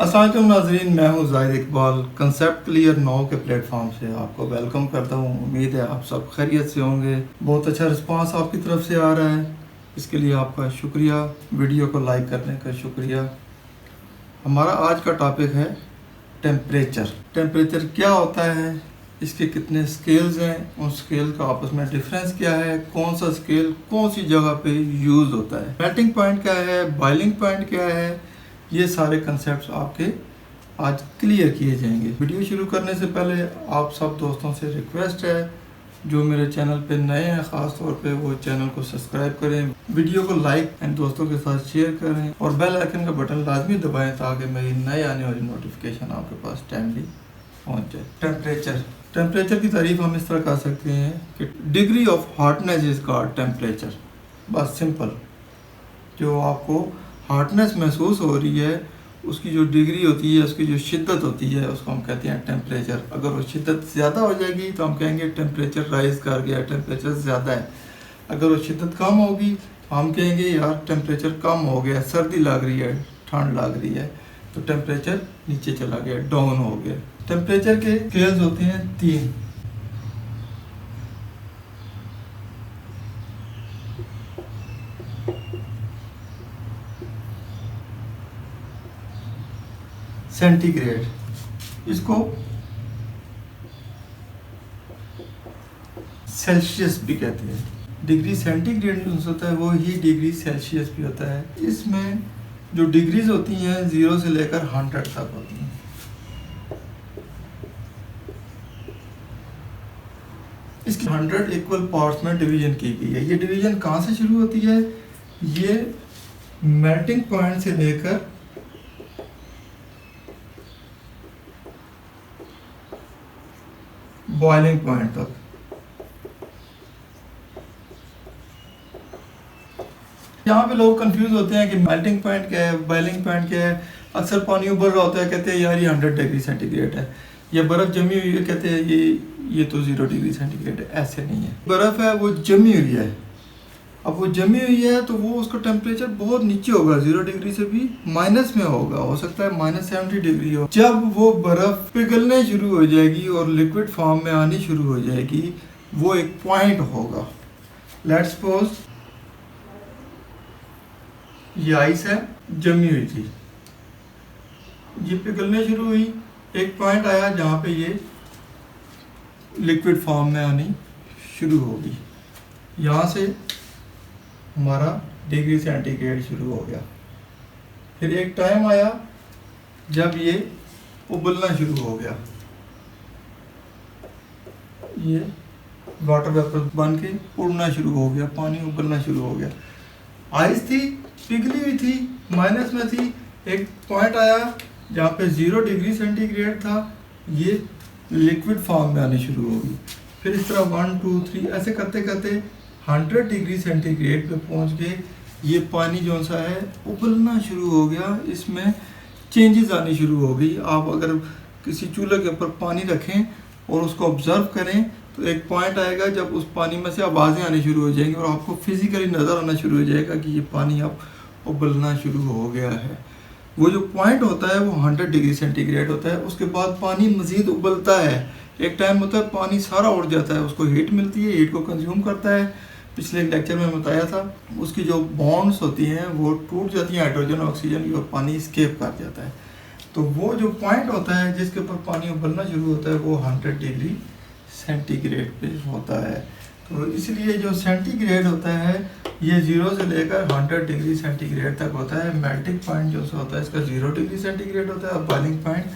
अस्सलाम वालेकुम नाज़रीन, मैं हूं ज़ाहिद इकबाल। कंसेप्ट क्लियर 9 के प्लेटफॉर्म से आपको वेलकम करता हूं। उम्मीद है आप सब खैरियत से होंगे। बहुत अच्छा रिस्पांस आपकी तरफ से आ रहा है, इसके लिए आपका शुक्रिया। वीडियो को लाइक करने का शुक्रिया। हमारा आज का टॉपिक है टेम्परेचर। टेम्परेचर क्या होता है, इसके कितने स्केल्स हैं, उन स्केल का आपस में डिफरेंस क्या है, कौन सा स्केल कौन सी जगह पे यूज़ होता है, मेल्टिंग पॉइंट क्या है, बॉइलिंग पॉइंट क्या है, ये सारे कंसेप्ट्स आपके आज क्लियर किए जाएंगे। वीडियो शुरू करने से पहले आप सब दोस्तों से रिक्वेस्ट है, जो मेरे चैनल पे नए हैं ख़ास तौर पे, वो चैनल को सब्सक्राइब करें, वीडियो को लाइक एंड दोस्तों के साथ शेयर करें और बेल आइकन का बटन लाजमी दबाएं ताकि मेरी नए आने वाली नोटिफिकेशन आपके पास टाइमली पहुँच जाए। टेम्परेचर की तारीफ हम इस तरह कर सकते हैं कि degree of hotness is called temperature. बस सिंपल, जो आपको हॉटनेस महसूस हो रही है उसकी जो डिग्री होती है, उसकी जो शिद्दत होती है, उसको हम कहते हैं टेम्परेचर। अगर वो शिद्दत ज़्यादा हो जाएगी तो हम कहेंगे टेम्परेचर राइज कर गया, टेम्परेचर ज़्यादा है। अगर वो शिद्दत कम होगी तो हम कहेंगे यार टेम्परेचर कम हो गया, सर्दी लग रही है, ठंड लग रही है, तो टेम्परेचर नीचे चला गया, डाउन हो गया। टेम्परेचर के स्केल्स होते हैं 3। सेंटीग्रेड, इसको सेल्सियस भी कहते हैं। डिग्री सेंटीग्रेड होता है वो ही डिग्री सेल्सियस भी होता है। इसमें जो डिग्रीज होती हैं 0 से लेकर 100 तक होती हैं। इसकी 100 इक्वल पार्ट्स में डिवीजन की गई है। ये डिवीजन कहाँ से शुरू होती है? ये मेल्टिंग पॉइंट से लेकर बॉइलिंग पॉइंट तक। यहाँ पे लोग कंफ्यूज होते हैं कि मेल्टिंग पॉइंट क्या है, बॉइलिंग पॉइंट क्या है। अक्सर पानी उबल रहा होता है, कहते हैं यार ये 100 डिग्री सेंटीग्रेड है, या बर्फ़ जमी हुई है, कहते हैं ये तो 0 डिग्री सेंटीग्रेड है। ऐसे नहीं है, बर्फ़ है वो जमी हुई है। अब वो जमी हुई है तो वो उसका टेम्परेचर बहुत नीचे होगा, 0 डिग्री से भी माइनस में होगा, हो सकता है -70 डिग्री हो। जब वो बर्फ़ पिघलने शुरू हो जाएगी और लिक्विड फॉर्म में आनी शुरू हो जाएगी, वो एक पॉइंट होगा। लेट्स सपोज ये आइस है, जमी हुई थी, ये पिघलने शुरू हुई, एक पॉइंट आया जहाँ पे ये लिक्विड फॉर्म में आनी शुरू होगी। यहाँ से हमारा डिग्री सेंटीग्रेड शुरू हो गया। फिर एक टाइम आया जब ये उबलना शुरू हो गया, ये वाटर वेपर बन के उड़ना शुरू हो गया, पानी उबलना शुरू हो गया। आइस थी, पिघली हुई थी, माइनस में थी, एक पॉइंट आया जहाँ पे 0 डिग्री सेंटीग्रेड था, ये लिक्विड फॉर्म में आनी शुरू होगी। फिर इस तरह 1 2 3 ऐसे करते करते 100 डिग्री सेंटीग्रेड पे पहुंच के ये पानी जो सा है उबलना शुरू हो गया, इसमें चेंजेस आनी शुरू हो गई। आप अगर किसी चूल्हे के ऊपर पानी रखें और उसको ऑब्जर्व करें तो एक पॉइंट आएगा जब उस पानी में से आवाज़ें आनी शुरू हो जाएंगी और आपको फिजिकली नज़र आना शुरू हो जाएगा कि ये पानी अब उबलना शुरू हो गया है। वो जो पॉइंट होता है वो 100 डिग्री सेंटीग्रेड होता है। उसके बाद पानी मज़ीद उबलता है, एक टाइम होता है पानी सारा उड़ जाता है, उसको हीट मिलती है, हीट को कंज्यूम करता है। पिछले लेक्चर में बताया था, उसकी जो बॉन्ड्स होती हैं वो टूट जाती हैं हाइड्रोजन और ऑक्सीजन की, और पानी स्केप कर जाता है। तो वो जो पॉइंट होता है जिसके ऊपर पानी उबलना शुरू होता है वो 100 डिग्री सेंटीग्रेड पे होता है। तो इसलिए जो सेंटीग्रेड होता है ये 0 से लेकर 100 डिग्री सेंटीग्रेड तक होता है। मेल्टिंग पॉइंट जो होता है इसका 0 डिग्री सेंटीग्रेड होता है और बॉइलिंग पॉइंट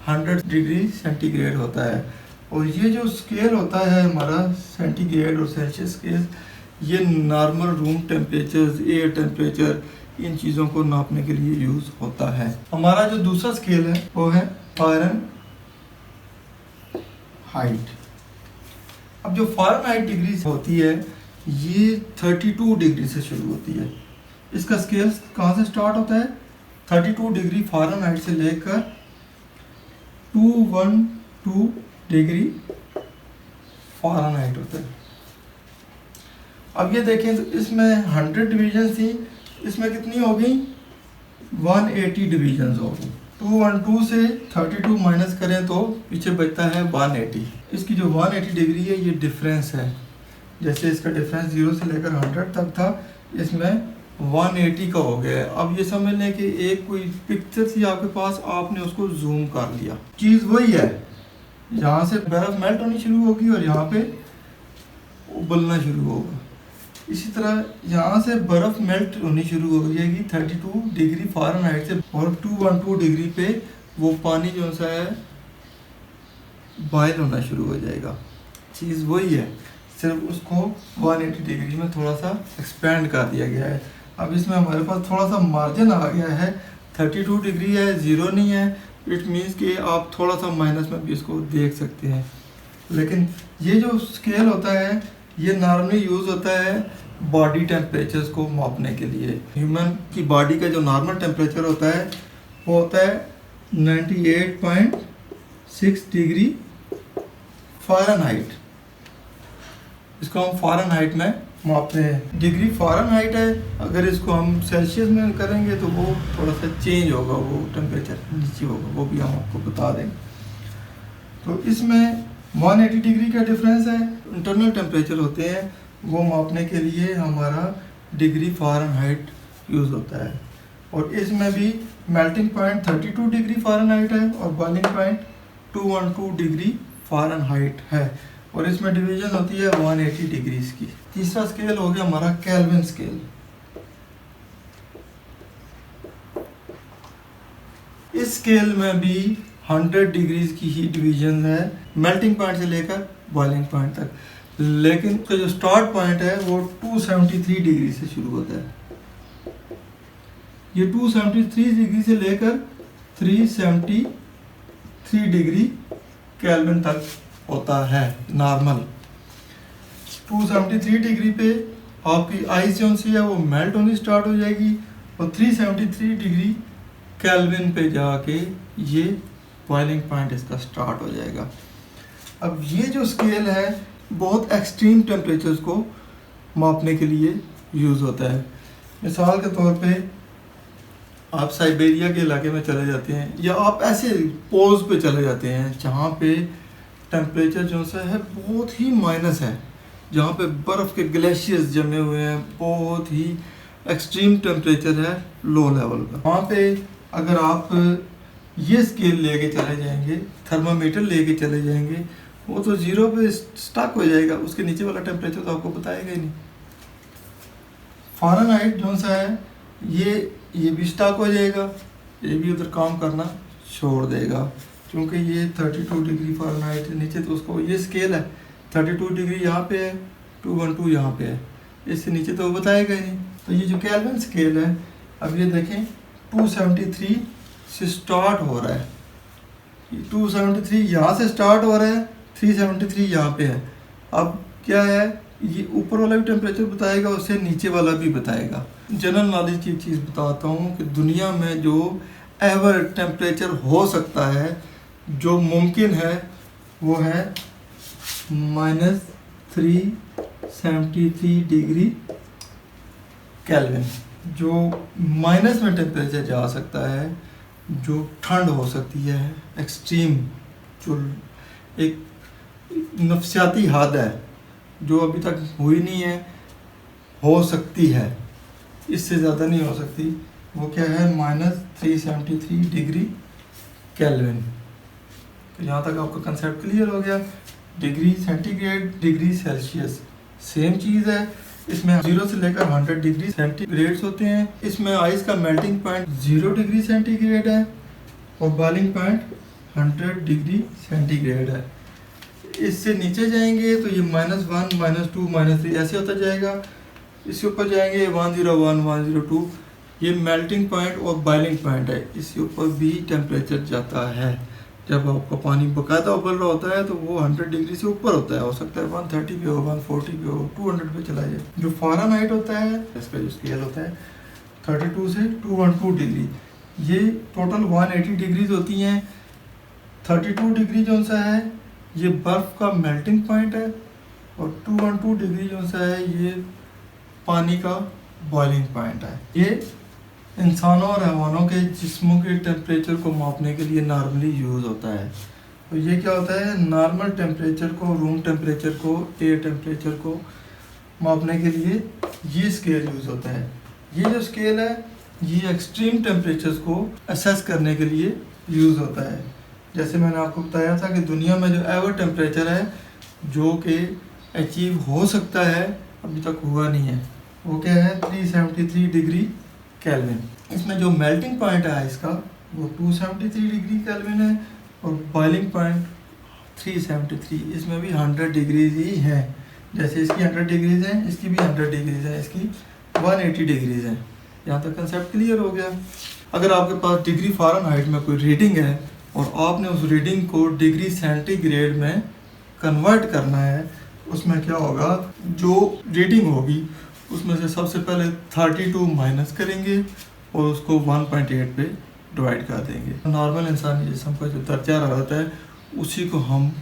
100 डिग्री सेंटीग्रेड होता है। और ये जो स्केल होता है हमारा सेंटीग्रेड और सेल्सियस स्केल, ये normal room temperature, air temperature, इन चीज़ों को नापने के लिए यूज़ होता है। हमारा जो दूसरा स्केल है वो है फ़ारेनहाइट। अब जो फ़ारेनहाइट डिग्री होती है ये 32 डिग्री से शुरू होती है। इसका स्केल कहाँ से स्टार्ट होता है? 32 डिग्री फ़ारेनहाइट से लेकर 212 डिग्री फ़ारेनहाइट होता है। अब ये देखें तो इसमें 100 डिवीजन थी, इसमें कितनी हो गई? 180 डिवीजन हो गई। 212 से 32 माइनस करें तो पीछे बचता है 180। इसकी जो 180 डिग्री है ये डिफरेंस है। जैसे इसका डिफरेंस 0 से लेकर 100 तक था, इसमें 180 का हो गया है। अब ये समझ लें कि एक कोई पिक्चर थी आपके पास, आपने उसको जूम कर लिया। चीज़ वही है, यहाँ से बर्फ़ मेल्ट होनी शुरू होगी और यहाँ पे उबलना शुरू होगा। इसी तरह यहाँ से बर्फ़ मेल्ट होनी शुरू हो जाएगी 32 डिग्री फ़ारेनहाइट से, और 212 डिग्री पे वो पानी जो सा है बॉयल होना शुरू हो जाएगा। चीज़ वही है, सिर्फ उसको 180 डिग्री में थोड़ा सा एक्सपेंड कर दिया गया है। अब इसमें हमारे पास थोड़ा सा मार्जिन आ गया है, 32 डिग्री है, ज़ीरो नहीं है। इट मीन्स कि आप थोड़ा सा माइनस में भी इसको देख सकते हैं। लेकिन ये जो स्केल होता है ये नॉर्मली यूज़ होता है बॉडी टेम्परेचर्स को मापने के लिए। ह्यूमन की बॉडी का जो नॉर्मल टेम्परेचर होता है वो होता है 98.6 डिग्री फ़ारेनहाइट। इसको हम फ़ारेनहाइट में मापते हैं। डिग्री फ़ारेनहाइट है, अगर इसको हम सेल्सियस में करेंगे तो वो थोड़ा सा चेंज होगा, वो टेम्परेचर नीचे होगा, वो भी हम आपको बता दें। तो इसमें 180 डिग्री का डिफरेंस है। इंटरनल टेम्परेचर होते हैं, वो मापने के लिए हमारा डिग्री फ़ारेनहाइट यूज़ होता है। और इसमें भी मेल्टिंग पॉइंट 32 डिग्री फ़ारेनहाइट है और बॉइलिंग पॉइंट 212 डिग्री फ़ारेनहाइट है। और इसमें डिवीजन होती है 180 डिग्रीज की। तीसरा स्केल हो गया हमारा केल्विन स्केल। इस स्केल में भी 100 डिग्रीज की ही डिवीजन है, मेल्टिंग पॉइंट से लेकर बॉइलिंग पॉइंट तक। लेकिन उसका जो स्टार्ट पॉइंट है वो 273 डिग्री से शुरू होता है। ये 273 डिग्री से लेकर 373 डिग्री केल्विन तक होता है नॉर्मल। 273 डिग्री पे आपकी आइस जो सी है वो मेल्ट होनी स्टार्ट हो जाएगी और 373 डिग्री केल्विन पे जाके ये बॉइलिंग पॉइंट इसका स्टार्ट हो जाएगा। अब ये जो स्केल है बहुत एक्सट्रीम टेम्परेचर्स को मापने के लिए यूज़ होता है। मिसाल के तौर पे आप साइबेरिया के इलाके में चले जाते हैं या आप ऐसे पोल्स पे चले जाते हैं जहाँ पे टेम्परेचर जो सा है बहुत ही माइनस है, जहाँ पे बर्फ़ के ग्लेशियर्स जमे हुए हैं, बहुत ही एक्सट्रीम टेम्परेचर है लो लेवल का। वहाँ पे अगर आप ये स्केल लेके चले जाएंगे, थर्मामीटर लेके चले जाएंगे, वो तो ज़ीरो पे स्टक हो जाएगा, उसके नीचे वाला टेम्परेचर तो आपको बताएगा ही नहीं। फ़ारेनहाइट जो सा है ये भी स्टक हो जाएगा, ये भी उधर काम करना छोड़ देगा, क्योंकि ये 32 डिग्री फ़ारेनहाइट नीचे, तो उसको ये स्केल है 32 डिग्री यहाँ पे है, 212 यहाँ पे है, इससे नीचे तो वो बताएगा ही नहीं। तो ये जो केल्विन स्केल है, अब ये देखें 273 से स्टार्ट हो रहा है, 273 यहाँ से स्टार्ट हो रहा है, 373 यहाँ पे है। अब क्या है, ये ऊपर वाला भी टेम्परेचर बताएगा, उससे नीचे वाला भी बताएगा। जनरल नॉलेज की चीज़ बताता हूँ कि दुनिया में जो एवर टेम्परेचर हो सकता है, जो मुमकिन है, वो है -373 डिग्री केल्विन। जो माइनस में टेम्परेचर जा सकता है, जो ठंड हो सकती है एक्सट्रीम, जो एक नफसियाती हद है जो अभी तक हुई नहीं है, हो सकती है, इससे ज़्यादा नहीं हो सकती, वो क्या है -373 डिग्री केल्विन। तो यहाँ तक आपका कंसेप्ट क्लियर हो गया। Degree centigrade, degree Celsius same चीज़ है। इसमें 0 से लेकर 100 डिग्री सेंटीग्रेड्स होते हैं। इसमें आइस का मेल्टिंग पॉइंट 0 डिग्री सेंटीग्रेड है और बॉइलिंग पॉइंट 100 डिग्री सेंटीग्रेड है। इससे नीचे जाएंगे तो ये -1, -2, -3 ऐसे होता जाएगा। इसके ऊपर जाएंगे 101, 102, ये मेल्टिंग पॉइंट और बॉइलिंग पॉइंट है। इसके ऊपर भी टेम्परेचर जाता है। जब आपका पानी बकायदा उबल रहा होता है तो वो 100 डिग्री से ऊपर होता है, हो सकता है 130 पे हो, 140 पे हो, 200 पे चला जाए। जो फ़ारेनहाइट होता है, इसका जो स्केल होता है 32 से 212 डिग्री, ये टोटल 180 डिग्रीज होती हैं। 32 डिग्री जो सा है ये बर्फ़ का मेल्टिंग पॉइंट है और 212 डिग्री जो सा है ये पानी का बॉइलिंग पॉइंट है। ये इंसानों और हैवानों के जिस्मों के टेम्परेचर को मापने के लिए नॉर्मली यूज़ होता है। तो ये क्या होता है, नॉर्मल टेम्परेचर को, रूम टेम्परेचर को, एयर टेम्परेचर को मापने के लिए ये स्केल यूज़ होता है। ये जो स्केल है ये एक्सट्रीम टेम्परेचर्स को असेस करने के लिए यूज़ होता है। जैसे मैंने आपको बताया था कि दुनिया में जो एवर टेम्परेचर है जो कि अचीव हो सकता है, अभी तक हुआ नहीं है, वो क्या है 373 डिग्री केल्विन। इसमें जो मेल्टिंग पॉइंट है इसका वो 273 डिग्री केल्विन है और बॉइलिंग पॉइंट 373, इसमें भी 100 डिग्रीज ही है। जैसे इसकी 100 डिग्रीज है, इसकी भी 100 डिग्रीज है, इसकी 180 डिग्रीज है। यहाँ तक कंसेप्ट क्लियर हो गया। अगर आपके पास डिग्री फ़ारेनहाइट में कोई रीडिंग है और आपने उस रीडिंग को डिग्री सेंटीग्रेड में कन्वर्ट करना है, उसमें क्या होगा, जो रीडिंग होगी उसमें से सबसे पहले 32 माइनस करेंगे और उसको 1.8 पे डिवाइड कर देंगे। नॉर्मल इंसानी जिस्म का जो दर्जा हरारत है उसी को हम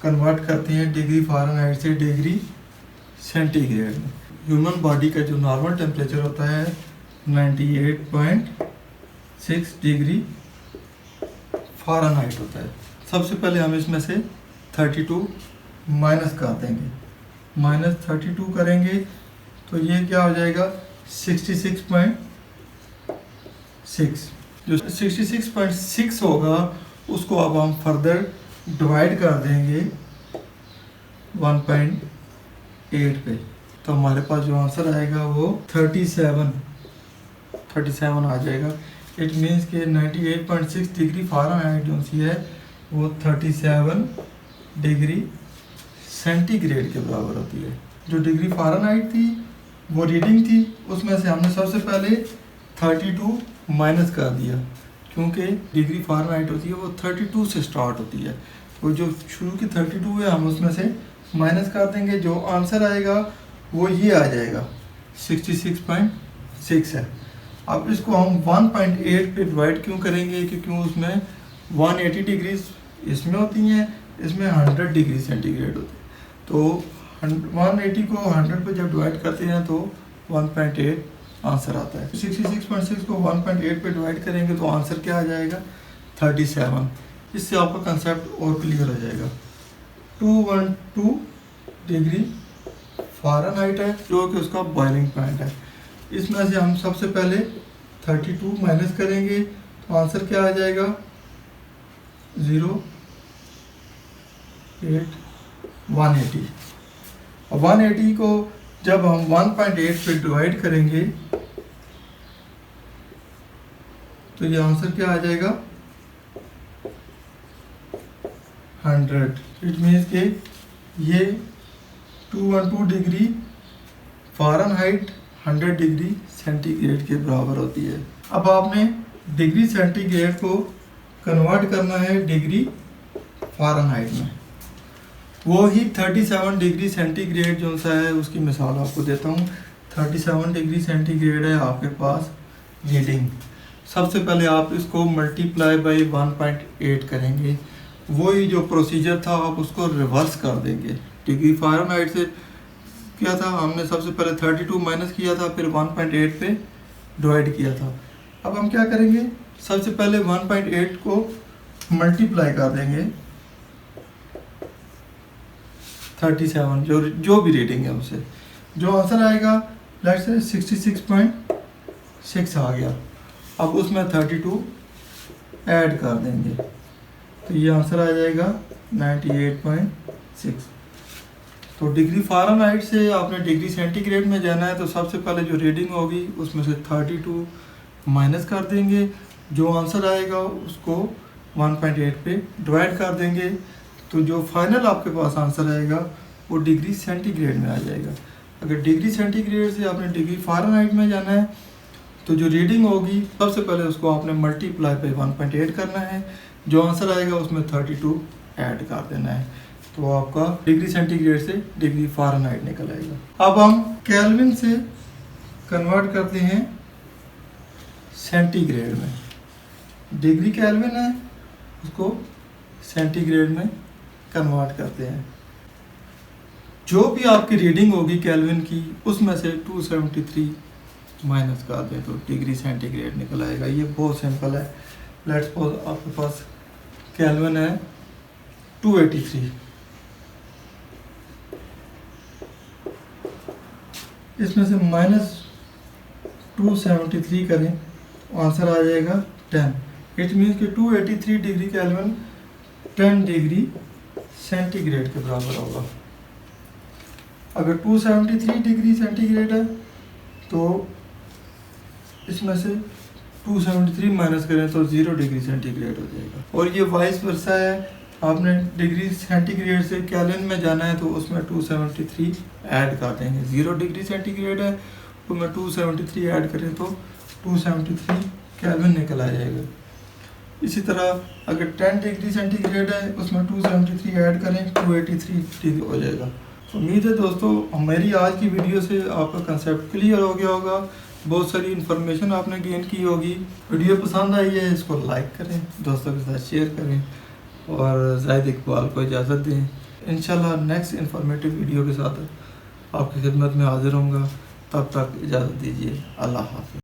कन्वर्ट करते हैं डिग्री फ़ारेनहाइट से डिग्री सेंटीग्रेड में। ह्यूमन बॉडी का जो नॉर्मल टेम्परेचर होता है 98.6 डिग्री फ़ारेनहाइट होता है। सबसे पहले हम इसमें से 32 माइनस कर देंगे, -32 करेंगे तो ये क्या हो जाएगा 66.6। जो 66.6 होगा उसको अब हम फर्दर डिवाइड कर देंगे 1.8 पे, तो हमारे पास जो आंसर आएगा वो 37 आ जाएगा। इट मीन्स कि 98.6 डिग्री फ़ारेनहाइट जो सी है वो 37 डिग्री सेंटीग्रेड के बराबर होती है। जो डिग्री फ़ारेनहाइट थी वो रीडिंग थी, उसमें से हमने सबसे पहले 32 माइनस कर दिया, क्योंकि डिग्री फ़ारेनहाइट होती है वो 32 से स्टार्ट होती है। तो जो शुरू की 32 है हम उसमें से माइनस कर देंगे, जो आंसर आएगा वो ये आ जाएगा 66.6 है। अब इसको हम 1.8 पे डिवाइड क्यों करेंगे, क्योंकि उसमें 180 डिग्रीज इसमें होती हैं, इसमें 100 डिग्री सेंटीग्रेड होती है। तो 180 को 100 पे जब डिवाइड करते हैं तो 1.8 आंसर आता है। 66.6 को 1.8 पे डिवाइड करेंगे तो आंसर क्या आ जाएगा 37। इससे आपका कंसेप्ट और क्लियर हो जाएगा। 212 डिग्री फ़ारेनहाइट है जो कि उसका बॉइलिंग पॉइंट है। इसमें से हम सबसे पहले 32 माइनस करेंगे तो आंसर क्या आ जाएगा 180। और 180 को जब हम 1.8 पे डिवाइड करेंगे तो ये आंसर क्या आ जाएगा 100। इट मीन्स कि ये 212 डिग्री फ़ारेनहाइट 100 डिग्री सेंटीग्रेड के बराबर होती है। अब आपने डिग्री सेंटीग्रेड को कन्वर्ट करना है डिग्री फ़ारेनहाइट में। वो ही 37 डिग्री सेंटीग्रेड जो सा है उसकी मिसाल आपको देता हूँ। 37 डिग्री सेंटीग्रेड है आपके पास रीडिंग। सबसे पहले आप इसको मल्टीप्लाई बाई 1.8 करेंगे। वही जो प्रोसीजर था आप उसको रिवर्स कर देंगे। डिग्री फ़ारेनहाइट से किया था हमने, सबसे पहले 32 माइनस किया था, फिर 1.8 पे डिवाइड किया था। अब हम क्या करेंगे, सबसे पहले 1.8 को मल्टीप्लाई कर देंगे 37 जो भी रीडिंग है उससे, जो आंसर आएगा लेट्स से 66.6 आ गया। अब उसमें 32 ऐड कर देंगे तो ये आंसर आ जाएगा 98.6। तो डिग्री फ़ारेनहाइट से आपने डिग्री सेंटीग्रेड में जाना है तो सबसे पहले जो रीडिंग होगी उसमें से 32 माइनस कर देंगे, जो आंसर आएगा उसको 1.8 पे डिवाइड कर देंगे, तो जो फाइनल आपके पास आंसर आएगा वो डिग्री सेंटीग्रेड में आ जाएगा। अगर डिग्री सेंटीग्रेड से आपने डिग्री फ़ारेनहाइट में जाना है तो जो रीडिंग होगी सबसे पहले उसको आपने मल्टीप्लाई पे 1.8 करना है, जो आंसर आएगा उसमें 32 ऐड कर देना है, तो आपका डिग्री सेंटीग्रेड से डिग्री फ़ारेनहाइट निकल आएगा। अब हम केल्विन से कन्वर्ट करते हैं सेंटीग्रेड में। डिग्री केल्विन है उसको सेंटीग्रेड में कन्वर्ट करते हैं। जो भी आपकी रीडिंग होगी केल्विन की उसमें से 273 माइनस कर दें तो डिग्री सेंटीग्रेड निकल आएगा। ये बहुत सिंपल है। लेट्स सपोज आपके पास केल्विन है 283, इसमें से -273 करें, आंसर आ जाएगा 10। इट मीन्स कि 283 डिग्री केल्विन 10 डिग्री सेंटीग्रेड के बराबर होगा। अगर 273 डिग्री सेंटीग्रेड है तो इसमें से 273 माइनस करें तो 0 डिग्री सेंटीग्रेड हो जाएगा। और ये वाइस वर्सा है, आपने डिग्री सेंटीग्रेड से केल्विन में जाना है तो उसमें 273 ऐड कर देंगे। 0 डिग्री सेंटीग्रेड है तो मैं 273 ऐड करें तो 273 केल्विन निकल आ जाएगा। इसी तरह अगर 10 डिग्री सेंटीग्रेड है उसमें 273 ऐड करें 283 डिग्री हो जाएगा। उम्मीद है दोस्तों मेरी आज की वीडियो से आपका कंसेप्ट क्लियर हो गया होगा, बहुत सारी इन्फॉर्मेशन आपने गेन की होगी। वीडियो पसंद आई है इसको लाइक करें, दोस्तों के साथ शेयर करें और ज़ाहिद इकबाल को इजाज़त दें। इंशाल्लाह नेक्स्ट इन्फॉर्मेटिव वीडियो के साथ आपकी खिदमत में हाजिर होऊंगा। तब तक इजाज़त दीजिए। अल्लाह हाफ़िज़।